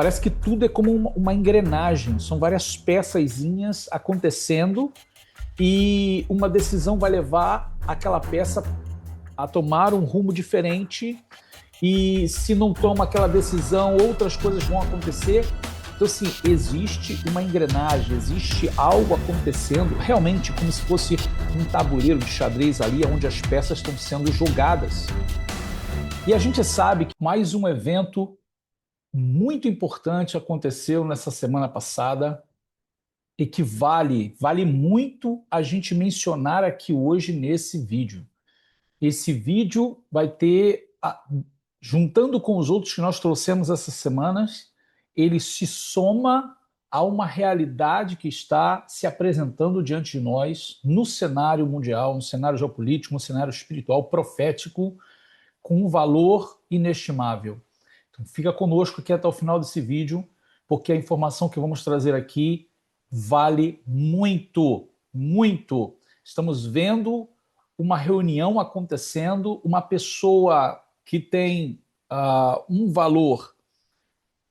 Parece que tudo é como uma engrenagem, são várias peçazinhas acontecendo e uma decisão vai levar aquela peça a tomar um rumo diferente e se não toma aquela decisão, outras coisas vão acontecer. Então, assim, existe uma engrenagem, existe algo acontecendo, realmente como se fosse um tabuleiro de xadrez ali, onde as peças estão sendo jogadas. E a gente sabe que mais um evento muito importante aconteceu nessa semana passada e que vale muito a gente mencionar aqui hoje nesse vídeo. Esse vídeo vai ter, juntando com os outros que nós trouxemos essas semanas, ele se soma a uma realidade que está se apresentando diante de nós no cenário mundial, no cenário geopolítico, no cenário espiritual, profético, com um valor inestimável. Então, fica conosco aqui até o final desse vídeo, porque a informação que vamos trazer aqui vale muito, muito. Estamos vendo uma reunião acontecendo, uma pessoa que tem um valor,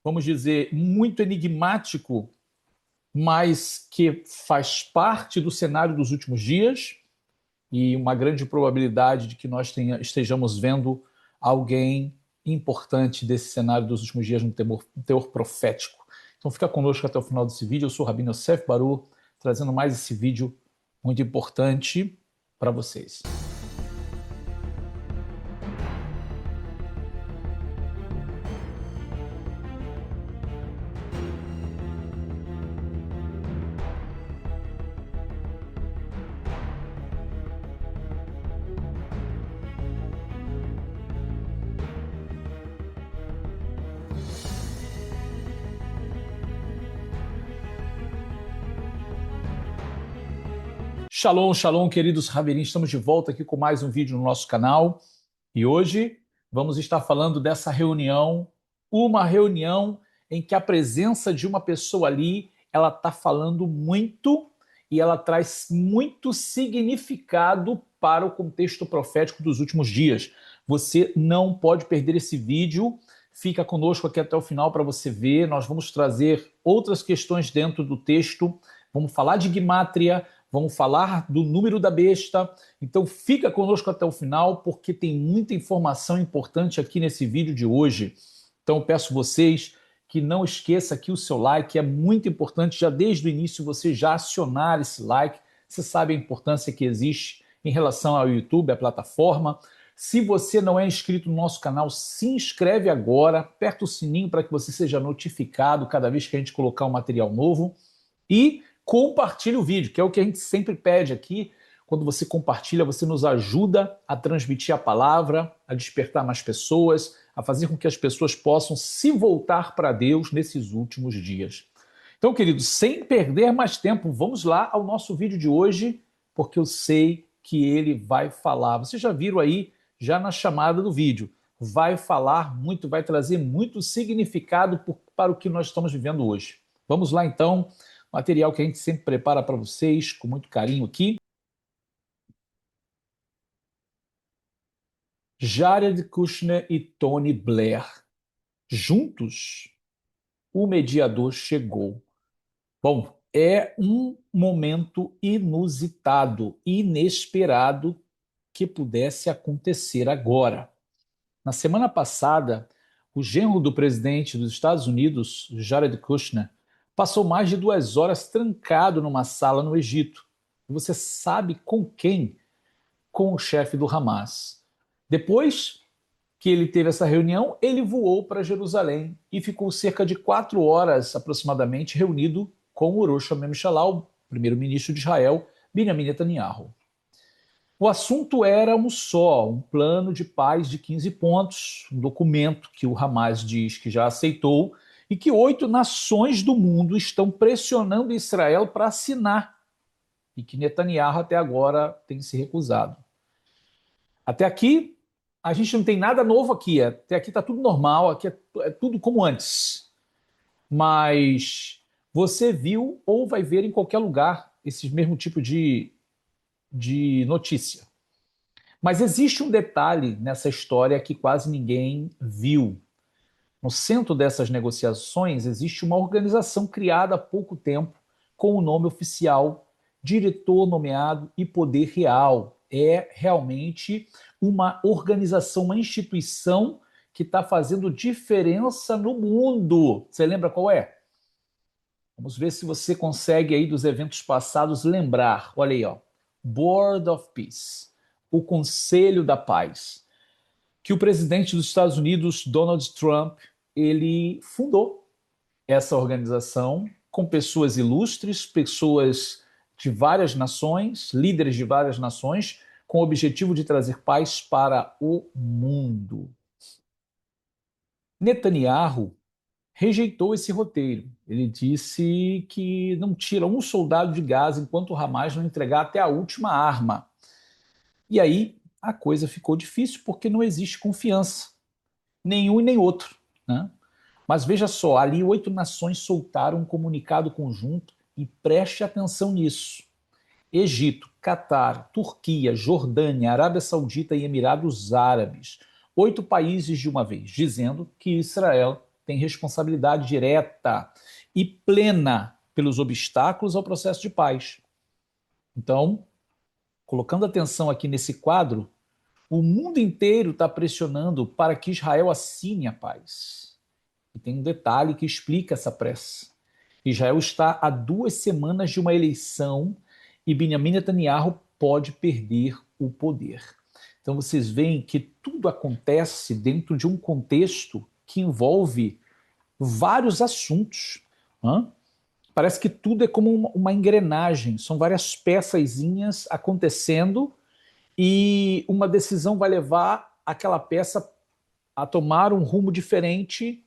vamos dizer, muito enigmático, mas que faz parte do cenário dos últimos dias e uma grande probabilidade de que nós estejamos vendo alguém importante desse cenário dos últimos dias no teor profético. Então fica conosco até o final desse vídeo. Eu sou o Rabino Yosef Baru, trazendo mais esse vídeo muito importante para vocês. Shalom, shalom, queridos Haverim, estamos de volta aqui com mais um vídeo no nosso canal e hoje vamos estar falando dessa reunião, uma reunião em que a presença de uma pessoa ali, ela está falando muito e ela traz muito significado para o contexto profético dos últimos dias. Você não pode perder esse vídeo, fica conosco aqui até o final para você ver, nós vamos trazer outras questões dentro do texto, vamos falar de Gimátria, vamos falar do número da besta, então fica conosco até o final, porque tem muita informação importante aqui nesse vídeo de hoje. Então eu peço vocês que não esqueça aqui o seu like, é muito importante já desde o início você já acionar esse like, você sabe a importância que existe em relação ao YouTube, a plataforma. Se você não é inscrito no nosso canal, se inscreve agora, aperta o sininho para que você seja notificado cada vez que a gente colocar um material novo e compartilhe o vídeo, que é o que a gente sempre pede aqui. Quando você compartilha, você nos ajuda a transmitir a palavra, a despertar mais pessoas, a fazer com que as pessoas possam se voltar para Deus nesses últimos dias. Então, queridos, sem perder mais tempo, vamos lá ao nosso vídeo de hoje, porque eu sei que ele vai falar. Vocês já viram aí, já na chamada do vídeo, vai falar muito, vai trazer muito significado para o que nós estamos vivendo hoje. Vamos lá, então. Material que a gente sempre prepara para vocês, com muito carinho aqui. Jared Kushner e Tony Blair. Juntos, o mediador chegou. Bom, é um momento inusitado, inesperado que pudesse acontecer agora. Na semana passada, o genro do presidente dos Estados Unidos, Jared Kushner, passou mais de 2 horas trancado numa sala no Egito. E você sabe com quem? Com o chefe do Hamas. Depois que ele teve essa reunião, ele voou para Jerusalém e ficou cerca de 4 horas aproximadamente reunido com o Rosh Hashanah, o primeiro-ministro de Israel, Benjamin Netanyahu. O assunto era um só, um plano de paz de 15 pontos, um documento que o Hamas diz que já aceitou e que 8 nações do mundo estão pressionando Israel para assinar e que Netanyahu até agora tem se recusado. Até aqui, a gente não tem nada novo aqui, até aqui está tudo normal, aqui é tudo como antes. Mas você viu ou vai ver em qualquer lugar esse mesmo tipo de notícia. Mas existe um detalhe nessa história que quase ninguém viu. No centro dessas negociações existe uma organização criada há pouco tempo com o nome oficial Diretor Nomeado e Poder Real. É realmente uma organização, uma instituição que está fazendo diferença no mundo. Você lembra qual é? Vamos ver se você consegue aí dos eventos passados lembrar. Olha aí, ó. Board of Peace, o Conselho da Paz, que o presidente dos Estados Unidos, Donald Trump, ele fundou essa organização com pessoas ilustres, pessoas de várias nações, líderes de várias nações, com o objetivo de trazer paz para o mundo. Netanyahu rejeitou esse roteiro. Ele disse que não tira um soldado de Gaza enquanto o Hamas não entregar até a última arma. E aí a coisa ficou difícil porque não existe confiança, nenhum e nem outro, né? Mas veja só, ali 8 nações soltaram um comunicado conjunto e preste atenção nisso. Egito, Catar, Turquia, Jordânia, Arábia Saudita e Emirados Árabes. 8 países de uma vez, dizendo que Israel tem responsabilidade direta e plena pelos obstáculos ao processo de paz. Então, colocando atenção aqui nesse quadro, o mundo inteiro está pressionando para que Israel assine a paz. E tem um detalhe que explica essa pressa. Israel está a 2 semanas de uma eleição e Benjamin Netanyahu pode perder o poder. Então vocês veem que tudo acontece dentro de um contexto que envolve vários assuntos. Hã? Parece que tudo é como uma engrenagem, são várias peçazinhas acontecendo e uma decisão vai levar aquela peça a tomar um rumo diferente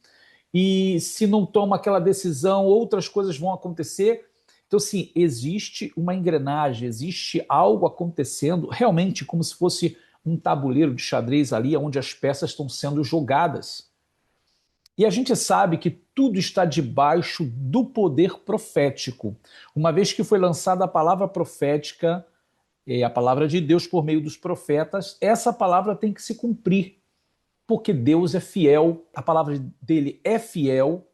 e se não toma aquela decisão, outras coisas vão acontecer. Então, sim, existe uma engrenagem, existe algo acontecendo, realmente como se fosse um tabuleiro de xadrez ali, onde as peças estão sendo jogadas. E a gente sabe que tudo está debaixo do poder profético. Uma vez que foi lançada a palavra profética, a palavra de Deus por meio dos profetas, essa palavra tem que se cumprir, porque Deus é fiel, a palavra dele é fiel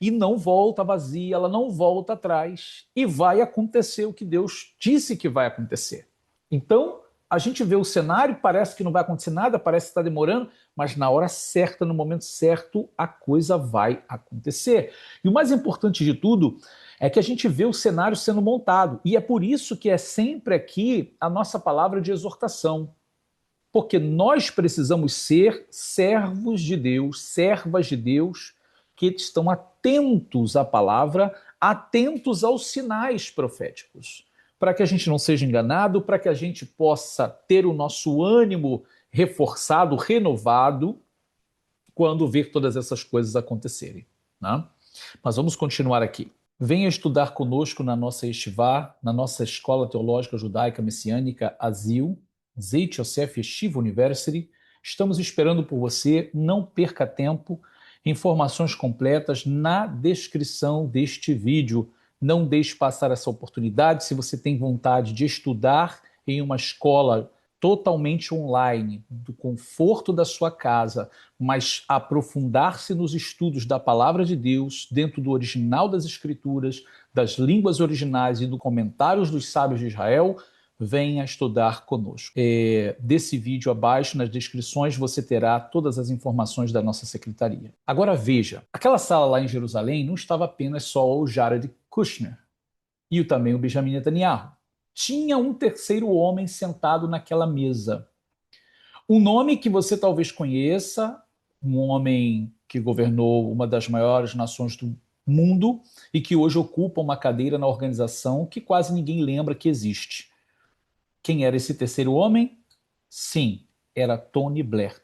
e não volta vazia, ela não volta atrás e vai acontecer o que Deus disse que vai acontecer. Então, a gente vê o cenário, parece que não vai acontecer nada, parece que está demorando, mas na hora certa, no momento certo, a coisa vai acontecer. E o mais importante de tudo é que a gente vê o cenário sendo montado. E é por isso que é sempre aqui a nossa palavra de exortação. Porque nós precisamos ser servos de Deus, servas de Deus, que estão atentos à palavra, atentos aos sinais proféticos, para que a gente não seja enganado, para que a gente possa ter o nosso ânimo reforçado, renovado, quando ver todas essas coisas acontecerem. Né? Mas vamos continuar aqui. Venha estudar conosco na nossa Yeshivá, na nossa Escola Teológica Judaica Messiânica Azil, Zeit Yosef Yeshiva University. Estamos esperando por você. Não perca tempo. Informações completas na descrição deste vídeo. Não deixe passar essa oportunidade. Se você tem vontade de estudar em uma escola totalmente online, do conforto da sua casa, mas aprofundar-se nos estudos da palavra de Deus, dentro do original das Escrituras, das línguas originais e dos comentários dos sábios de Israel, venha estudar conosco. Desse vídeo abaixo, nas descrições, você terá todas as informações da nossa secretaria. Agora veja, aquela sala lá em Jerusalém não estava apenas só o Jared Kushner e também o Benjamin Netanyahu. Tinha um terceiro homem sentado naquela mesa. Um nome que você talvez conheça, um homem que governou uma das maiores nações do mundo e que hoje ocupa uma cadeira na organização que quase ninguém lembra que existe. Quem era esse terceiro homem? Sim, era Tony Blair.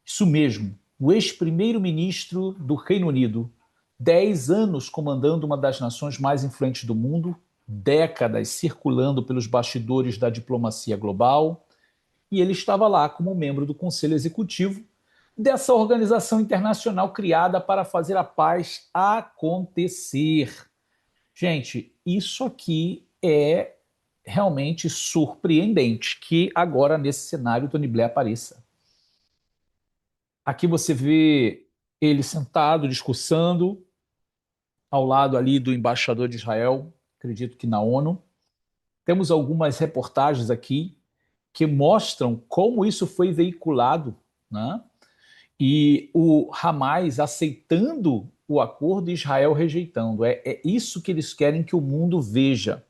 Isso mesmo, o ex-primeiro-ministro do Reino Unido, 10 anos comandando uma das nações mais influentes do mundo, décadas circulando pelos bastidores da diplomacia global, e ele estava lá como membro do Conselho Executivo dessa organização internacional criada para fazer a paz acontecer. Gente, isso aqui é realmente surpreendente que agora nesse cenário Tony Blair apareça. Aqui você vê ele sentado, discursando, ao lado ali do embaixador de Israel, acredito que na ONU. Temos algumas reportagens aqui que mostram como isso foi veiculado, né? E o Hamas aceitando o acordo e Israel rejeitando. É isso que eles querem que o mundo veja.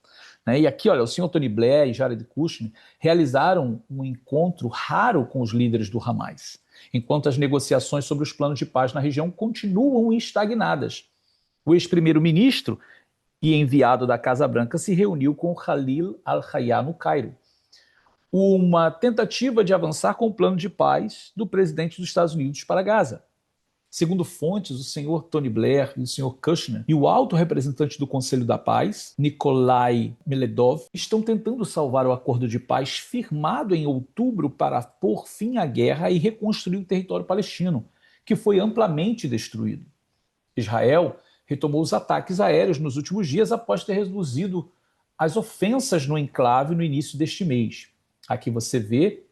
Né? E aqui, olha, o senhor Tony Blair e Jared Kushner realizaram um encontro raro com os líderes do Hamas, enquanto as negociações sobre os planos de paz na região continuam estagnadas. O ex-primeiro-ministro e enviado da Casa Branca se reuniu com Khalil al-Hayya no Cairo, uma tentativa de avançar com o plano de paz do presidente dos Estados Unidos para Gaza. Segundo fontes, o senhor Tony Blair e o senhor Kushner e o alto representante do Conselho da Paz, Nikolai Meledov, estão tentando salvar o acordo de paz firmado em outubro para pôr fim à guerra e reconstruir o território palestino, que foi amplamente destruído. Israel retomou os ataques aéreos nos últimos dias após ter reduzido as ofensas no enclave no início deste mês. Aqui você vê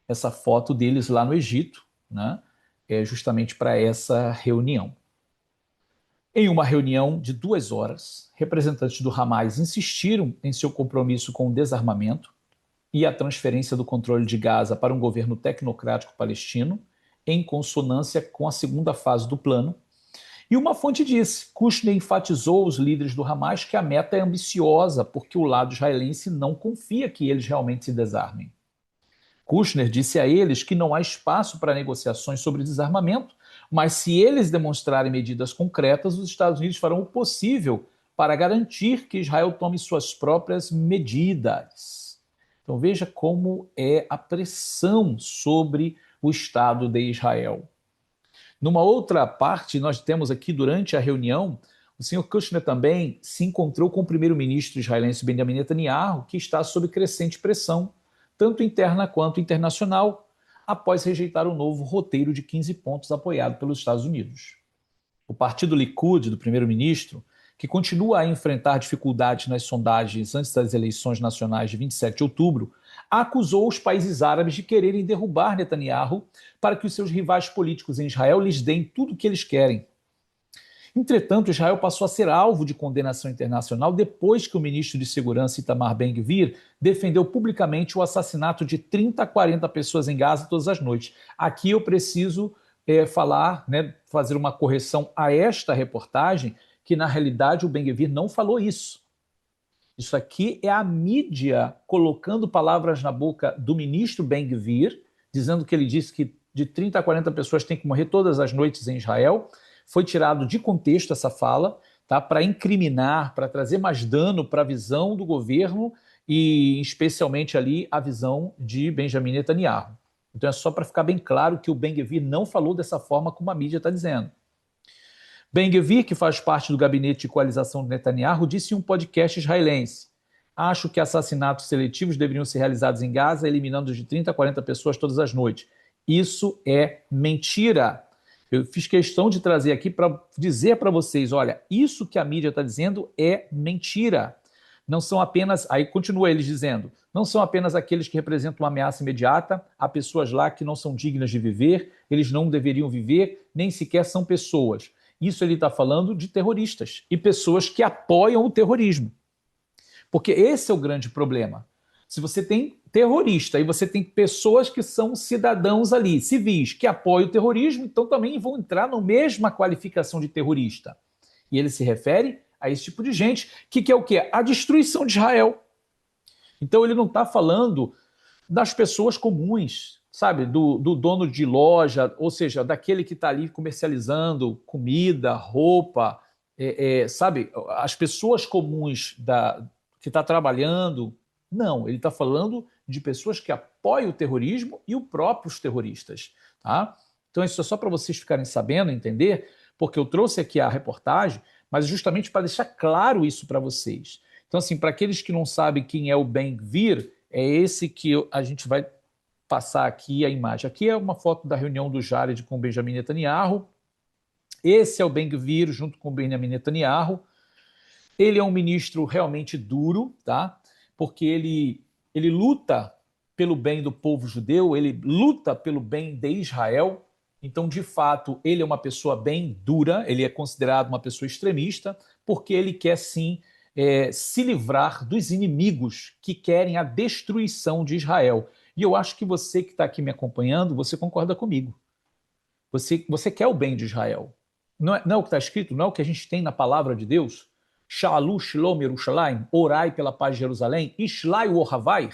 essa foto deles lá no Egito, né? Justamente para essa reunião. Em uma reunião de 2 horas, representantes do Hamas insistiram em seu compromisso com o desarmamento e a transferência do controle de Gaza para um governo tecnocrático palestino, em consonância com a segunda fase do plano. E uma fonte disse: Kushner enfatizou aos líderes do Hamas que a meta é ambiciosa porque o lado israelense não confia que eles realmente se desarmem. Kushner disse a eles que não há espaço para negociações sobre desarmamento, mas se eles demonstrarem medidas concretas, os Estados Unidos farão o possível para garantir que Israel tome suas próprias medidas. Então veja como é a pressão sobre o Estado de Israel. Numa outra parte, nós temos aqui durante a reunião, o senhor Kushner também se encontrou com o primeiro-ministro israelense Benjamin Netanyahu, que está sob crescente pressão, tanto interna quanto internacional, após rejeitar o novo roteiro de 15 pontos apoiado pelos Estados Unidos. O partido Likud, do primeiro-ministro, que continua a enfrentar dificuldades nas sondagens antes das eleições nacionais de 27 de outubro, acusou os países árabes de quererem derrubar Netanyahu para que os seus rivais políticos em Israel lhes deem tudo o que eles querem. Entretanto, Israel passou a ser alvo de condenação internacional depois que o ministro de Segurança Itamar Ben-Gvir defendeu publicamente o assassinato de 30 a 40 pessoas em Gaza todas as noites. Aqui eu preciso falar, fazer uma correção a esta reportagem, que na realidade o Ben-Gvir não falou isso. Isso aqui é a mídia colocando palavras na boca do ministro Ben-Gvir, dizendo que ele disse que de 30 a 40 pessoas têm que morrer todas as noites em Israel. Foi tirado de contexto essa fala, tá, para incriminar, para trazer mais dano para a visão do governo e especialmente ali a visão de Benjamin Netanyahu. Então é só para ficar bem claro que o Ben-Gvir não falou dessa forma como a mídia está dizendo. Ben-Gvir, que faz parte do gabinete de coalização de Netanyahu, disse em um podcast israelense: acho que assassinatos seletivos deveriam ser realizados em Gaza, eliminando de 30 a 40 pessoas todas as noites. Isso é mentira. Eu fiz questão de trazer aqui para dizer para vocês, olha, isso que a mídia está dizendo é mentira. Não são apenas, aí continua eles dizendo, não são apenas aqueles que representam uma ameaça imediata, há pessoas lá que não são dignas de viver, eles não deveriam viver, nem sequer são pessoas. Isso ele está falando de terroristas e pessoas que apoiam o terrorismo. Porque esse é o grande problema. Se você tem terrorista e você tem pessoas que são cidadãos ali, civis, que apoiam o terrorismo, então também vão entrar na mesma qualificação de terrorista. E ele se refere a esse tipo de gente, que é o quê? A destruição de Israel. Então ele não está falando das pessoas comuns, sabe? Do dono de loja, ou seja, daquele que está ali comercializando comida, roupa, sabe? As pessoas comuns que está trabalhando. Não, ele está falando de pessoas que apoiam o terrorismo e os próprios terroristas. Tá? Então isso é só para vocês ficarem sabendo, entender, porque eu trouxe aqui a reportagem, mas justamente para deixar claro isso para vocês. Então, assim, para aqueles que não sabem quem é o Ben-Gvir, é esse que a gente vai passar aqui a imagem. Aqui é uma foto da reunião do Jared com o Benjamin Netanyahu. Esse é o Ben-Gvir junto com o Benjamin Netanyahu. Ele é um ministro realmente duro, tá? Porque ele luta pelo bem do povo judeu, ele luta pelo bem de Israel, Então, de fato, ele é uma pessoa bem dura, ele é considerado uma pessoa extremista, porque ele quer sim se livrar dos inimigos que querem a destruição de Israel. E eu acho que você que está aqui me acompanhando, você concorda comigo. Você quer o bem de Israel. Não é o que está escrito, não é o que a gente tem na palavra de Deus? Sha'alu Shalom Yerushalayim, orai pela paz de Jerusalém, Ishlai Ohavai,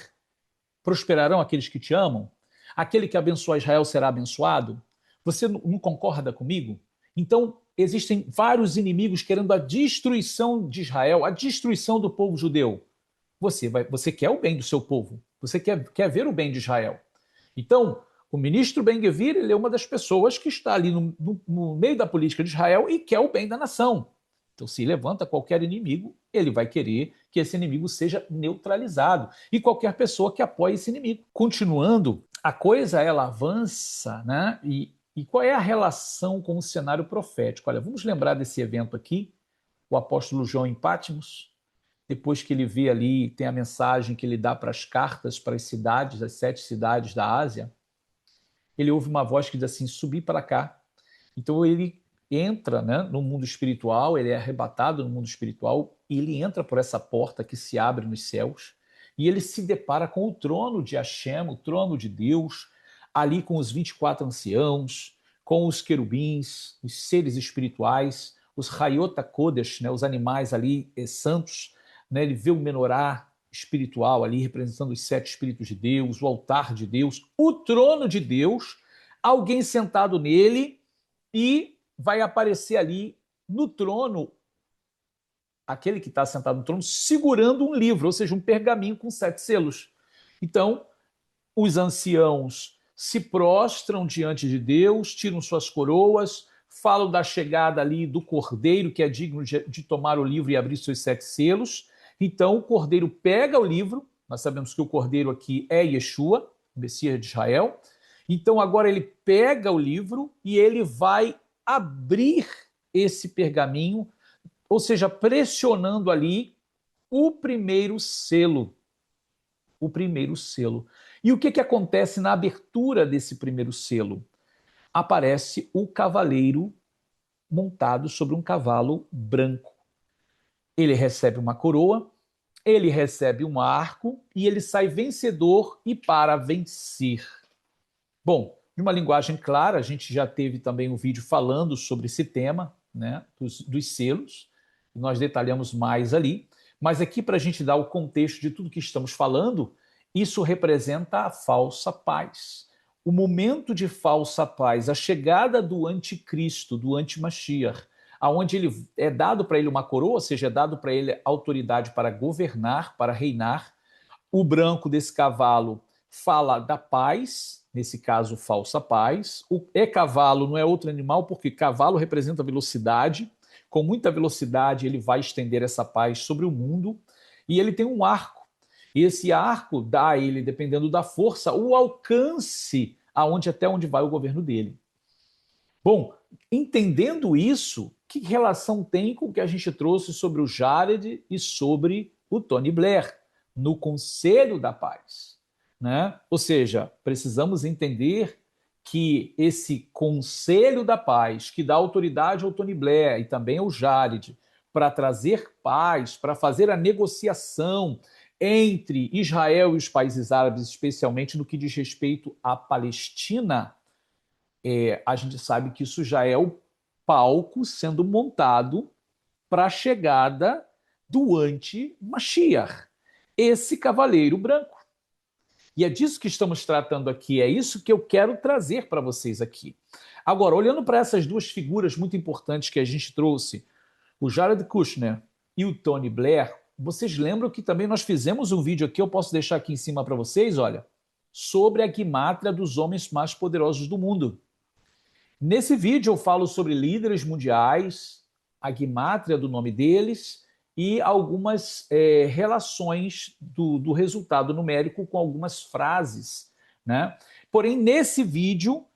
prosperarão aqueles que te amam, aquele que abençoa Israel será abençoado. Você não concorda comigo? Então, existem vários inimigos querendo a destruição de Israel, a destruição do povo judeu. Você quer o bem do seu povo, você quer ver o bem de Israel. Então, o ministro Ben-Gvir, ele é uma das pessoas que está ali no meio da política de Israel e quer o bem da nação. Então, se levanta qualquer inimigo, ele vai querer que esse inimigo seja neutralizado. E qualquer pessoa que apoie esse inimigo. Continuando, a coisa ela avança, né? E qual é a relação com o cenário profético? Olha, vamos lembrar desse evento aqui, o apóstolo João em Patmos, depois que ele vê ali, tem a mensagem que ele dá para as cartas, para as cidades, as 7 cidades da Ásia, ele ouve uma voz que diz assim, subi para cá. Então ele entra, né, no mundo espiritual, ele é arrebatado no mundo espiritual, e ele entra por essa porta que se abre nos céus, e ele se depara com o trono de Hashem, o trono de Deus, ali com os 24 anciãos, com os querubins, os seres espirituais, os Hayot HaKodesh, né, os animais ali santos, né, ele vê o menorá espiritual ali, representando os 7 espíritos de Deus, o altar de Deus, o trono de Deus, alguém sentado nele, e vai aparecer ali no trono, aquele que está sentado no trono, segurando um livro, ou seja, um pergaminho com 7 selos. Então, os anciãos se prostram diante de Deus, tiram suas coroas, falam da chegada ali do cordeiro, que é digno de tomar o livro e abrir seus 7 selos. Então, o cordeiro pega o livro, nós sabemos que o cordeiro aqui é Yeshua, o Messias de Israel. Então, agora ele pega o livro e ele vai abrir esse pergaminho, ou seja, pressionando ali o primeiro selo. O primeiro selo. E o que acontece na abertura desse primeiro selo? Aparece o cavaleiro montado sobre um cavalo branco. Ele recebe uma coroa, ele recebe um arco e ele sai vencedor e para vencer. Bom, de uma linguagem clara, a gente já teve também um vídeo falando sobre esse tema, né, dos selos, nós detalhamos mais ali, mas aqui para a gente dar o contexto de tudo que estamos falando, isso representa a falsa paz. O momento de falsa paz, a chegada do anticristo, do anti-Mashiach, onde ele é dado para ele uma coroa, ou seja, é dado para ele autoridade para governar, para reinar. O branco desse cavalo fala da paz, nesse caso, falsa paz. O cavalo não é outro animal, porque cavalo representa velocidade. Com muita velocidade, ele vai estender essa paz sobre o mundo. E ele tem um arco. E esse arco dá a ele, dependendo da força, o alcance até onde vai o governo dele. Bom, entendendo isso, que relação tem com o que a gente trouxe sobre o Jared e sobre o Tony Blair no Conselho da Paz, né? Ou seja, precisamos entender que esse Conselho da Paz, que dá autoridade ao Tony Blair e também ao Jared, para trazer paz, para fazer a negociação entre Israel e os países árabes, especialmente no que diz respeito à Palestina, a gente sabe que isso já é o palco sendo montado para a chegada do anti-Mashiach, esse cavaleiro branco. E é disso que estamos tratando aqui, é isso que eu quero trazer para vocês aqui. Agora, olhando para essas duas figuras muito importantes que a gente trouxe, o Jared Kushner e o Tony Blair, vocês lembram que também nós fizemos um vídeo aqui, eu posso deixar aqui em cima para vocês, olha, sobre a guimátria dos homens mais poderosos do mundo. Nesse vídeo eu falo sobre líderes mundiais, a guimátria do nome deles e algumas relações do resultado numérico com algumas frases, né? Porém, nesse vídeo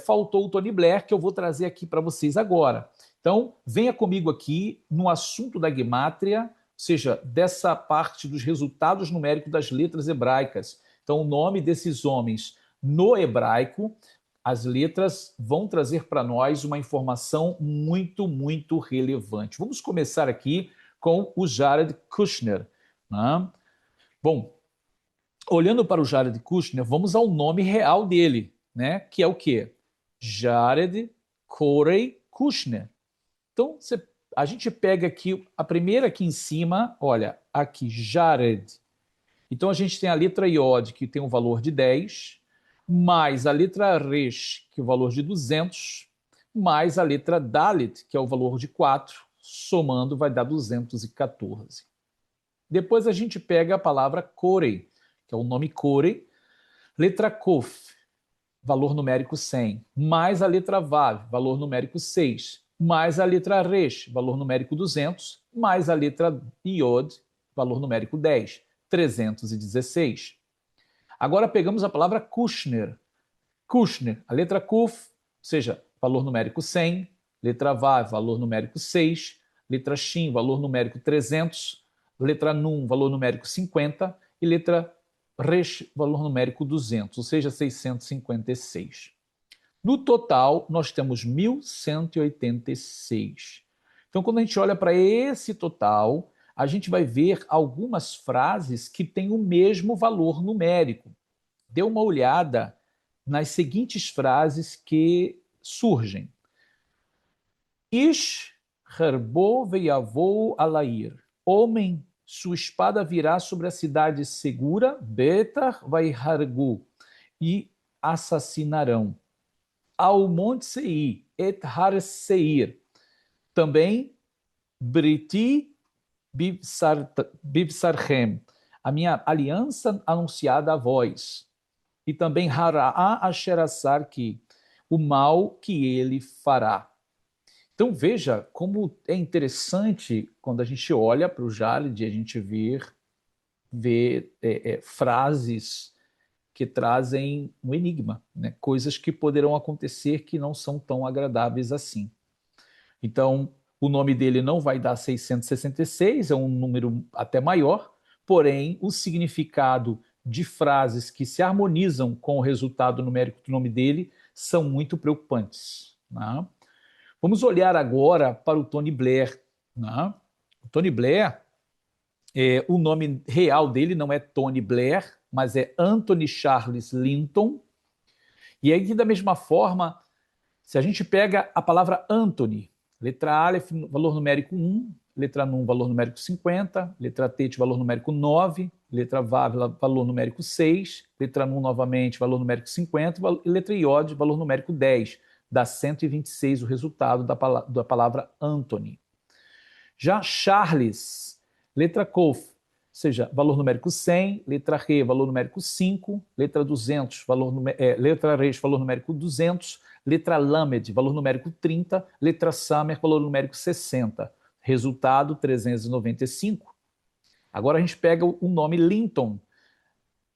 faltou o Tony Blair, que eu vou trazer aqui para vocês agora. Então, venha comigo aqui no assunto da guimátria, ou seja, dessa parte dos resultados numéricos das letras hebraicas. Então, o nome desses homens no hebraico, as letras vão trazer para nós uma informação muito, muito relevante. Vamos começar aqui com o Jared Kushner, né? Bom, olhando para o Jared Kushner, vamos ao nome real dele, né? Que é o quê? Jared Corey Kushner. Então, a gente pega aqui, a primeira aqui em cima, olha, aqui, Jared. Então, a gente tem a letra Yod, que tem um valor de 10, mais a letra Resh, que é o valor de 200, mais a letra Dalet, que é o valor de 4, somando vai dar 214. Depois a gente pega a palavra Corey, que é o nome Corey, letra Kof, valor numérico 100, mais a letra Vav, valor numérico 6, mais a letra Resh, valor numérico 200, mais a letra Yod, valor numérico 10, 316. Agora pegamos a palavra Kushner. Kushner, a letra Kuf, ou seja, valor numérico 100, letra Vav, valor numérico 6, letra Shin, valor numérico 300, letra Nun, valor numérico 50 e letra Resh, valor numérico 200, ou seja, 656. No total, nós temos 1186. Então, quando a gente olha para esse total, a gente vai ver algumas frases que têm o mesmo valor numérico. Dê uma olhada nas seguintes frases que surgem. Ish herbo veyavou alair. Homem, sua espada virá sobre a cidade segura, betar vai hargu, e assassinarão. Ao monte Seir, et har Seir. Também, Briti bivsarchem, a minha aliança anunciada a vós. E também Hara'a Asherassar, que o mal que ele fará. Então veja como é interessante quando a gente olha para o Jared, a gente vê frases que trazem um enigma, né? Coisas que poderão acontecer que não são tão agradáveis assim. Então, o nome dele não vai dar 666, é um número até maior, porém, o significado de frases que se harmonizam com o resultado numérico do nome dele são muito preocupantes, né? Vamos olhar agora para o Tony Blair, né? O Tony Blair, o nome real dele não é Tony Blair, mas é Anthony Charles Linton. E aí, da mesma forma, se a gente pega a palavra Anthony, letra Aleph, valor numérico 1, letra Nun, valor numérico 50, letra Tet, valor numérico 9, letra Vav, valor numérico 6, letra Nun novamente, valor numérico 50, e letra Iod, valor numérico 10. Dá 126 o resultado da palavra Anthony. Já Charles, letra Kof, ou seja, valor numérico 100, letra Re, valor numérico 5, letra 200, letra Resh, valor numérico 200, letra Lamed, valor numérico 30, letra Samer, valor numérico 60. Resultado 395. Agora a gente pega o nome Linton.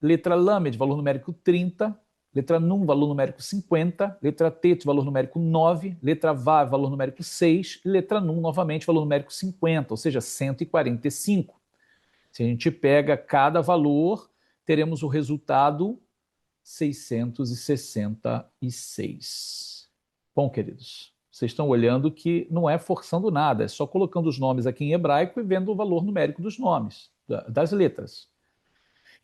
Letra Lamed, valor numérico 30, letra Nun, valor numérico 50, letra Tet, valor numérico 9, letra Vav, valor numérico 6, e letra Nun, novamente, valor numérico 50, ou seja, 145. Se a gente pega cada valor, teremos o resultado 666. Bom, queridos, vocês estão olhando que não é forçando nada, é só colocando os nomes aqui em hebraico e vendo o valor numérico dos nomes, das letras.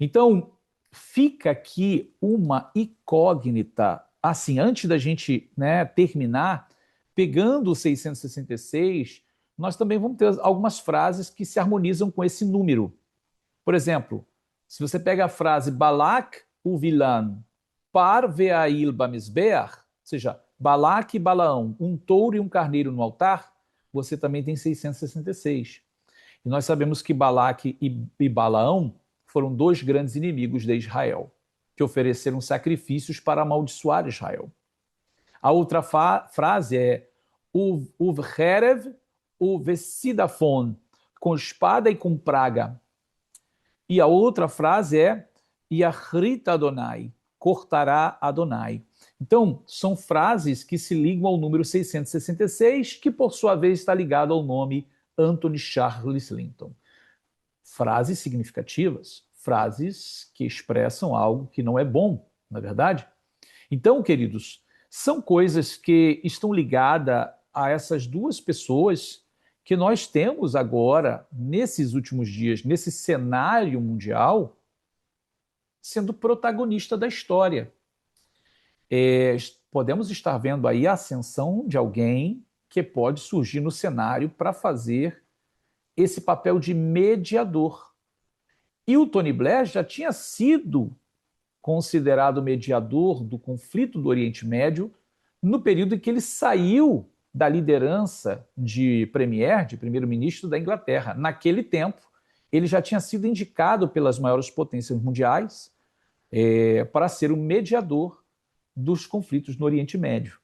Então, fica aqui uma incógnita, assim, antes da gente, né, terminar, pegando o 666, nós também vamos ter algumas frases que se harmonizam com esse número. Por exemplo, se você pega a frase Balak o vilã par ve'ail bamisbeach, ou seja, Balac e Balaão, um touro e um carneiro no altar, você também tem 666. E nós sabemos que Balac e Balaão foram dois grandes inimigos de Israel, que ofereceram sacrifícios para amaldiçoar Israel. A outra frase é Uvherev uvesidafon, com espada e com praga. E a outra frase é Yachrit Adonai, cortará Adonai. Então, são frases que se ligam ao número 666, que por sua vez está ligado ao nome Anthony Charles Linton. Frases significativas, frases que expressam algo que não é bom, não é verdade? Então, queridos, São coisas que estão ligadas a essas duas pessoas que nós temos agora, nesses últimos dias, nesse cenário mundial, sendo protagonista da história. É, podemos estar vendo aí a ascensão de alguém que pode surgir no cenário para fazer esse papel de mediador. E o Tony Blair já tinha sido considerado mediador do conflito do Oriente Médio no período em que ele saiu da liderança de premier, de primeiro-ministro da Inglaterra. Naquele tempo, ele já tinha sido indicado pelas maiores potências mundiais para ser o mediador dos conflitos no Oriente Médio.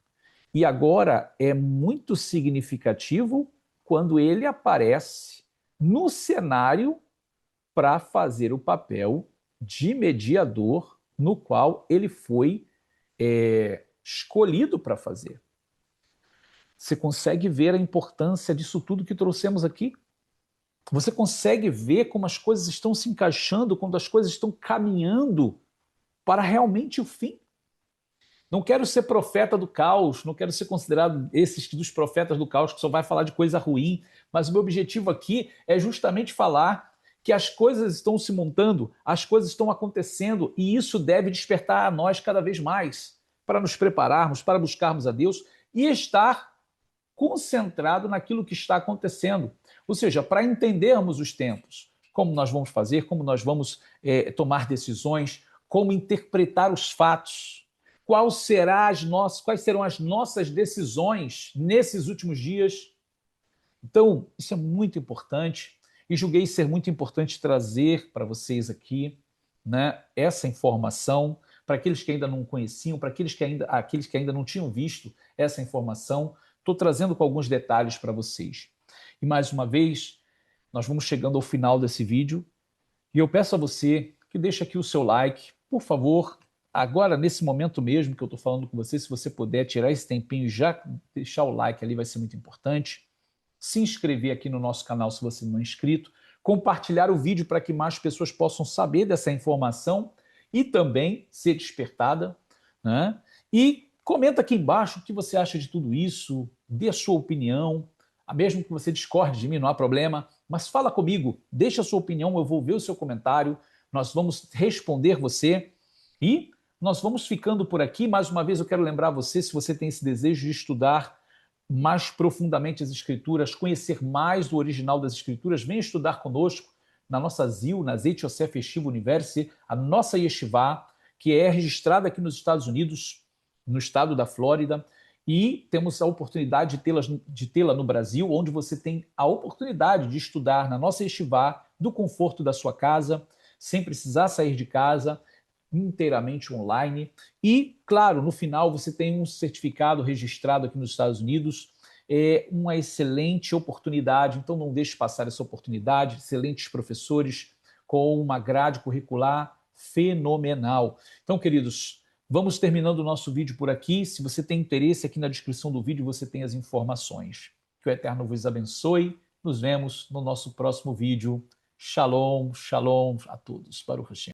E agora é muito significativo quando ele aparece no cenário para fazer o papel de mediador no qual ele foi escolhido para fazer. Você consegue ver a importância disso tudo que trouxemos aqui? Você consegue ver como as coisas estão se encaixando, quando as coisas estão caminhando para realmente o fim? Não quero ser profeta do caos, não quero ser considerado esses dos profetas do caos que só vai falar de coisa ruim, mas o meu objetivo aqui é justamente falar que as coisas estão se montando, as coisas estão acontecendo e isso deve despertar a nós cada vez mais para nos prepararmos, para buscarmos a Deus e estar concentrado naquilo que está acontecendo. Ou seja, para entendermos os tempos, como nós vamos fazer, como nós vamos tomar decisões, como interpretar os fatos, quais serão as nossas decisões nesses últimos dias. Então, isso é muito importante e julguei ser muito importante trazer para vocês aqui, né, essa informação para aqueles que ainda não conheciam, para aqueles que ainda não tinham visto essa informação. Estou trazendo com alguns detalhes para vocês. E mais uma vez, nós vamos chegando ao final desse vídeo e eu peço a você que deixe aqui o seu like, por favor. Agora, nesse momento mesmo que eu estou falando com você, se você puder tirar esse tempinho e já deixar o like ali, vai ser muito importante. Se inscrever aqui no nosso canal se você não é inscrito, compartilhar o vídeo para que mais pessoas possam saber dessa informação e também ser despertada, né? E comenta aqui embaixo o que você acha de tudo isso, dê a sua opinião, mesmo que você discorde de mim, não há problema, mas fala comigo, deixa a sua opinião, eu vou ver o seu comentário, nós vamos responder você e nós vamos ficando por aqui. Mais uma vez eu quero lembrar você, se você tem esse desejo de estudar mais profundamente as Escrituras, conhecer mais do original das Escrituras, venha estudar conosco na nossa ZIL, na Zeit Yosef Yeshiva University, a nossa Yeshiva, que é registrada aqui nos Estados Unidos, no estado da Flórida, e temos a oportunidade de tê-la no Brasil, onde você tem a oportunidade de estudar na nossa Yeshiva, do conforto da sua casa, sem precisar sair de casa, inteiramente online. E, claro, no final você tem um certificado registrado aqui nos Estados Unidos, é uma excelente oportunidade, então não deixe passar essa oportunidade, excelentes professores com uma grade curricular fenomenal. Então, queridos, vamos terminando o nosso vídeo por aqui. Se você tem interesse, aqui na descrição do vídeo você tem as informações. Que o Eterno vos abençoe. Nos vemos no nosso próximo vídeo. Shalom, shalom a todos. Baruch Hashem.